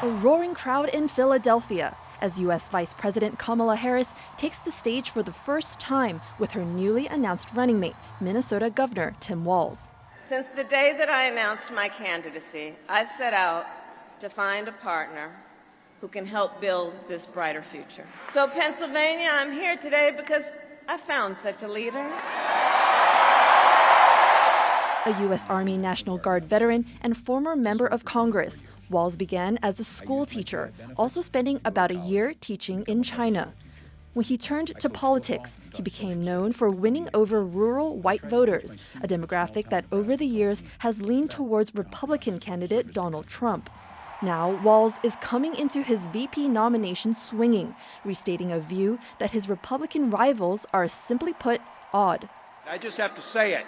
A roaring crowd in Philadelphia as U.S. Vice President Kamala Harris takes the stage for the first time with her newly announced running mate, Minnesota Governor Tim Walz. Since the day that I announced my candidacy, I set out to find a partner who can help build this brighter future. So Pennsylvania, I'm here today because I found such a leader. A U.S. Army National Guard veteran and former member of Congress, Walz began as a school teacher, also spending about a year teaching in China. When he turned to politics, he became known for winning over rural white voters, a demographic that over the years has leaned towards Republican candidate Donald Trump. Now, Walz is coming into his VP nomination swinging, restating a view that his Republican rivals are, simply put, odd. I just have to say it.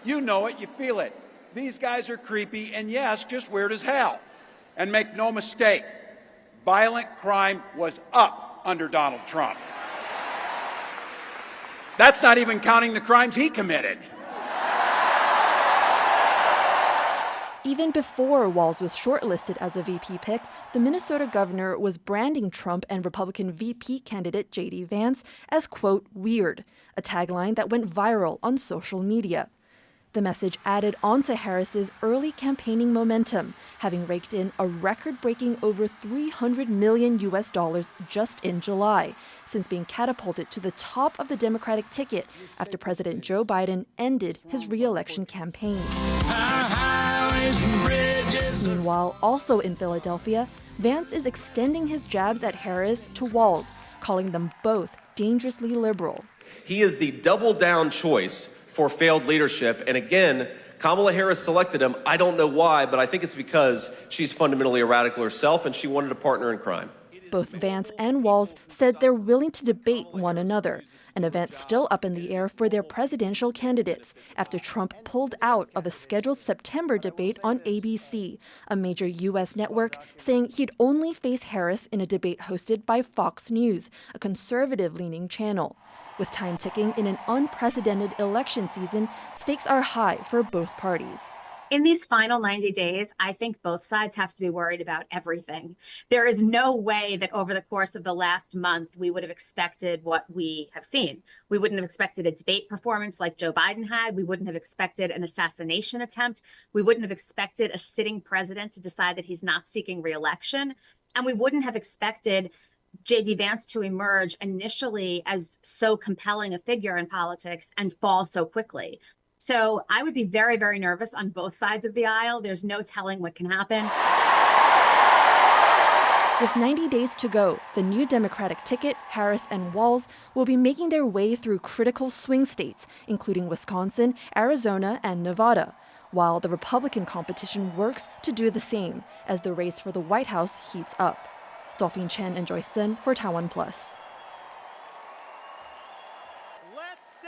You know it, you feel it. These guys are creepy and, yes, just weird as hell. And make no mistake, violent crime was up under Donald Trump. That's not even counting the crimes he committed. Even before Walz was shortlisted as a VP pick, the Minnesota governor was branding Trump and Republican VP candidate J.D. Vance as, quote, weird, a tagline that went viral on social media. The message added on to Harris's early campaigning momentum, having raked in a record-breaking over $300 million just in July, since being catapulted to the top of the Democratic ticket after President Joe Biden ended his re-election campaign. Meanwhile, also in Philadelphia, Vance is extending his jabs at Harris to Walz, calling them both dangerously liberal. He is the double-down choice for failed leadership. And again, Kamala Harris selected him. I don't know why, but I think it's because she's fundamentally a radical herself and she wanted a partner in crime. Both Vance and Walz said they're willing to debate one another, an event still up in the air for their presidential candidates after Trump pulled out of a scheduled September debate on ABC, a major U.S. network, saying he'd only face Harris in a debate hosted by Fox News, a conservative-leaning channel. With time ticking in an unprecedented election season, stakes are high for both parties. In these final 90 days, I think both sides have to be worried about everything. There is no way that over the course of the last month, we would have expected what we have seen. We wouldn't have expected a debate performance like Joe Biden had. We wouldn't have expected an assassination attempt. We wouldn't have expected a sitting president to decide that he's not seeking re-election. And we wouldn't have expected J.D. Vance to emerge initially as so compelling a figure in politics and fall so quickly. So I would be very, very nervous on both sides of the aisle. There's no telling what can happen. With 90 days to go, the new Democratic ticket, Harris and Walz, will be making their way through critical swing states, including Wisconsin, Arizona, and Nevada, while the Republican competition works to do the same as the race for the White House heats up. Dolphine, Chen, and Joyce Tseng for TaiwanPlus.